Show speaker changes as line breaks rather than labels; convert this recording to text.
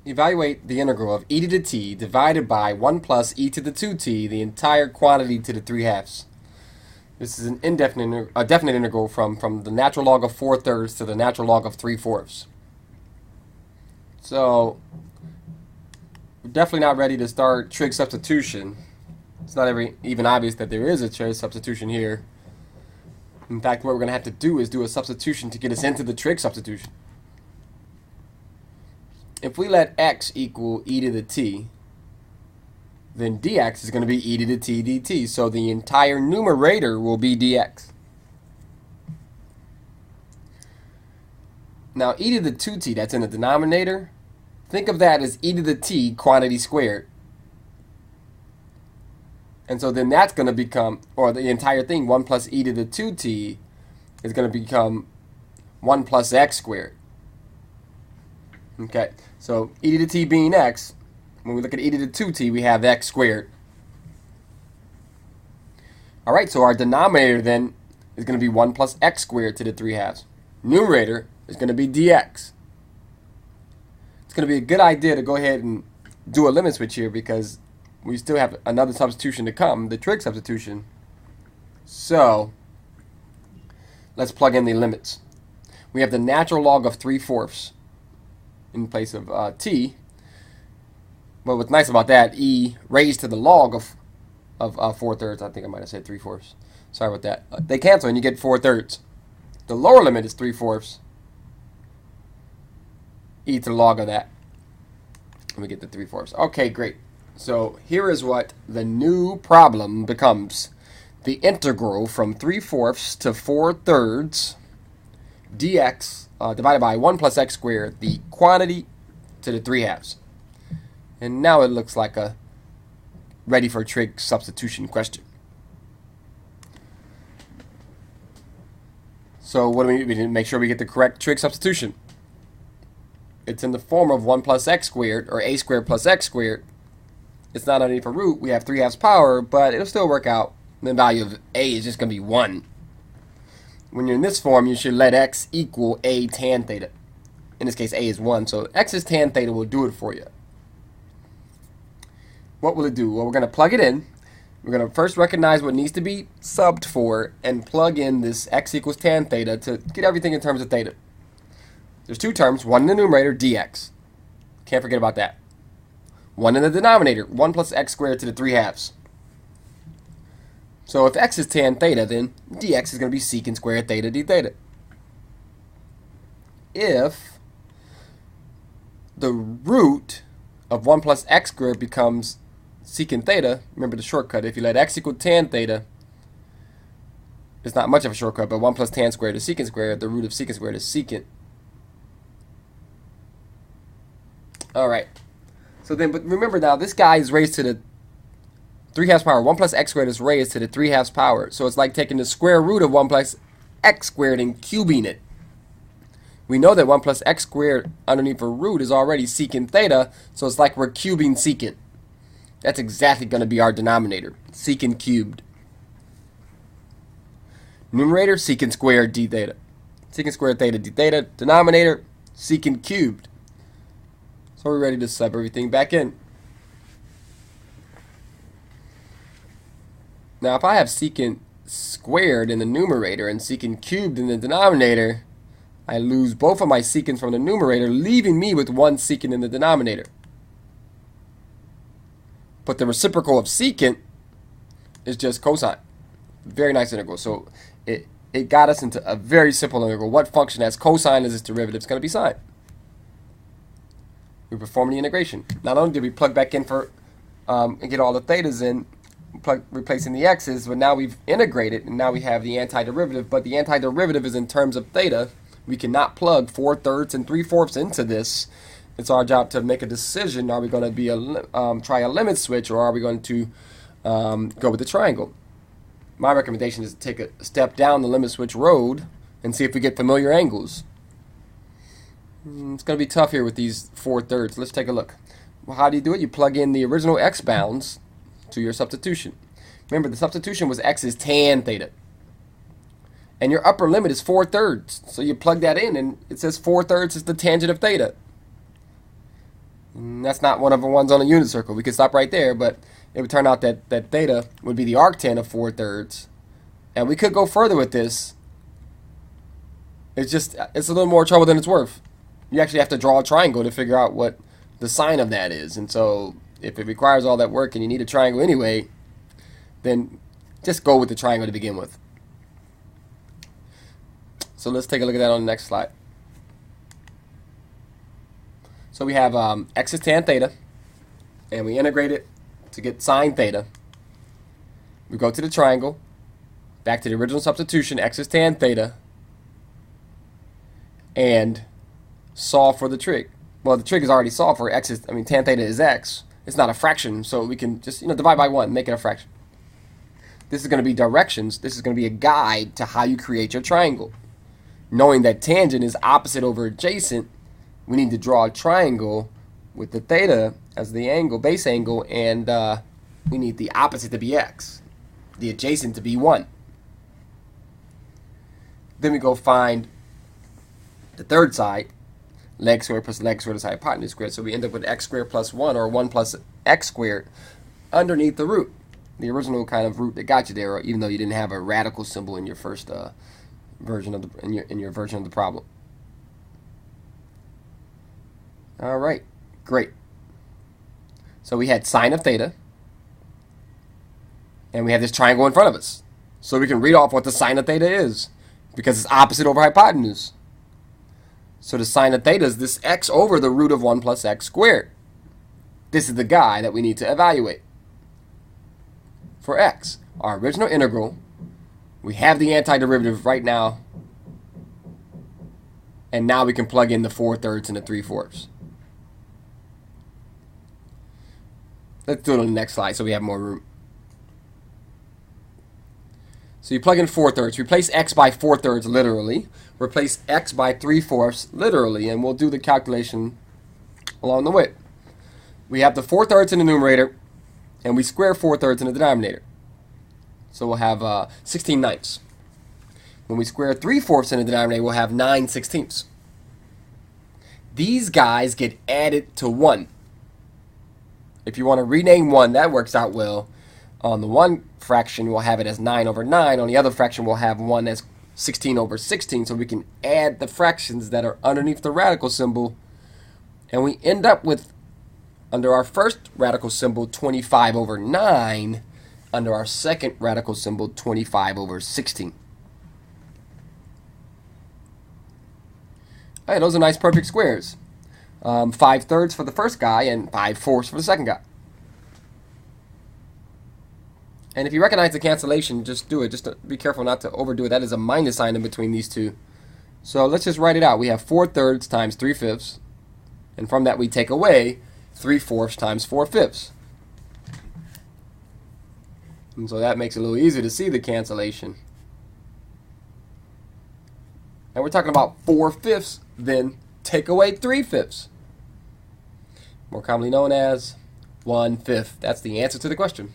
evaluate the integral of e to the t divided by 1 plus e to the 2t, the entire quantity to the 3/2. This is a definite integral from the natural log of 4/3 to the natural log of 3/4. So we're definitely not ready to start trig substitution. It's not even obvious that there is a trig substitution here. In fact, what we're going to have to do is do a substitution to get us into the trig substitution. If we let x equal e to the t, then dx is going to be e to the t dt. So the entire numerator will be dx. Now e to the 2t, that's in the denominator, think of that as e to the t quantity squared. And so then that's going to become, or the entire thing, 1 plus e to the 2t is going to become 1 plus x squared. Okay, so e to the t being x, when we look at e to the 2t, we have x squared. Alright, so our denominator then is going to be 1 plus x squared to the 3/2. Numerator is going to be dx. It's going to be a good idea to go ahead and do a limit switch here because we still have another substitution to come, the trig substitution. So let's plug in the limits. We have the natural log of 3/4 in place of t. But what's nice about that, e raised to the log of 4/3. I think I might have said 3/4. Sorry about that. They cancel and you get 4/3. The lower limit is 3/4. E to the log of that. And we get the 3/4. Okay, great. So here is what the new problem becomes. The integral from 3/4 to 4/3 dx divided by 1 plus x squared, the quantity to the 3/2. And now it looks like a ready for trig substitution question. So what do we need to make sure we get the correct trig substitution? It's in the form of 1 plus x squared, or a squared plus x squared. It's not underneath a root. We have 3/2 power, but it'll still work out. The value of a is just going to be 1. When you're in this form, you should let x equal a tan theta. In this case, a is 1, so x's tan theta will do it for you. What will it do? Well, we're going to plug it in. We're going to first recognize what needs to be subbed for and plug in this x equals tan theta to get everything in terms of theta. There's two terms, one in the numerator, dx. Can't forget about that. One in the denominator, 1 plus x squared to the 3/2. So if x is tan theta, then dx is going to be secant squared theta d theta. If the root of 1 plus x squared becomes secant theta, remember the shortcut, if you let x equal tan theta, it's not much of a shortcut, but 1 plus tan squared is secant squared, the root of secant squared is secant. Alright, so then, but remember now, this guy is raised to the 3/2 power. 1 plus x squared is raised to the 3/2 power. So it's like taking the square root of 1 plus x squared and cubing it. We know that 1 plus x squared underneath a root is already secant theta, so it's like we're cubing secant. That's exactly going to be our denominator, secant cubed. Numerator, secant squared d theta. Secant squared theta d theta. Denominator, secant cubed. So we're ready to sub everything back in. Now if I have secant squared in the numerator and secant cubed in the denominator, I lose both of my secants from the numerator, leaving me with one secant in the denominator. But the reciprocal of secant is just cosine. Very nice integral. So it got us into a very simple integral. What function has cosine as its derivative is going to be sine. We perform the integration. Not only did we plug back in for and get all the thetas in, replacing the x's, but now we've integrated and now we have the antiderivative, but the antiderivative is in terms of theta. We cannot plug 4/3 and 3/4 into this. It's our job to make a decision. Are we going to be try a limit switch, or are we going to go with the triangle? My recommendation is to take a step down the limit switch road and see if we get familiar angles. It's going to be tough here with these 4/3. Let's take a look. Well, how do you do it? You plug in the original x bounds to your substitution. Remember, the substitution was x is tan theta. And your upper limit is 4/3. So you plug that in and it says 4/3 is the tangent of theta. And that's not one of the ones on a unit circle. We could stop right there, but it would turn out that theta would be the arctan of 4/3. And we could go further with this. It's a little more trouble than it's worth. You actually have to draw a triangle to figure out what the sine of that is. And so if it requires all that work and you need a triangle anyway, then just go with the triangle to begin with. So let's take a look at that on the next slide. So we have x is tan theta, and we integrate it to get sine theta. We go to the triangle, back to the original substitution, x is tan theta, and solve for the trig. Well, the trig is already solved for x. Tan theta is x. It's not a fraction, so we can just divide by 1, make it a fraction. This is going to be directions. This is going to be a guide to how you create your triangle. Knowing that tangent is opposite over adjacent, we need to draw a triangle with the theta as the angle, base angle, and we need the opposite to be x, the adjacent to be 1. Then we go find the third side, leg squared plus leg squared is hypotenuse squared. So we end up with x squared plus 1, or 1 plus x squared, underneath the root, the original kind of root that got you there, even though you didn't have a radical symbol in your first version of in your version of the problem. All right, great. So we had sine of theta, and we have this triangle in front of us. So we can read off what the sine of theta is, because it's opposite over hypotenuse. So the sine of theta is this x over the root of 1 plus x squared. This is the guy that we need to evaluate for x. Our original integral, we have the antiderivative right now, and now we can plug in the 4/3 and the 3/4. Let's do it on the next slide so we have more room. So you plug in 4/3, replace x by 4/3 literally, replace x by 3/4 literally, and we'll do the calculation along the way. We have the 4/3 in the numerator, and we square 4/3 in the denominator. So we'll have 16/9. When we square 3/4 in the denominator, we'll have 9/16. These guys get added to 1. If you want to rename 1, that works out well. On the one fraction, we'll have it as 9 over 9. On the other fraction, we'll have 1 as 16 over 16. So we can add the fractions that are underneath the radical symbol. And we end up with, under our first radical symbol, 25 over 9. Under our second radical symbol, 25 over 16. All right, those are nice perfect squares. 5/3 for the first guy and 5/4 for the second guy. And if you recognize the cancellation, just do it. Just be careful not to overdo it. That is a minus sign in between these two. So let's just write it out. We have 4/3 times 3/5. And from that we take away 3/4 times 4/5. And so that makes it a little easier to see the cancellation. And we're talking about 4/5, then take away 3/5. More commonly known as 1/5. That's the answer to the question.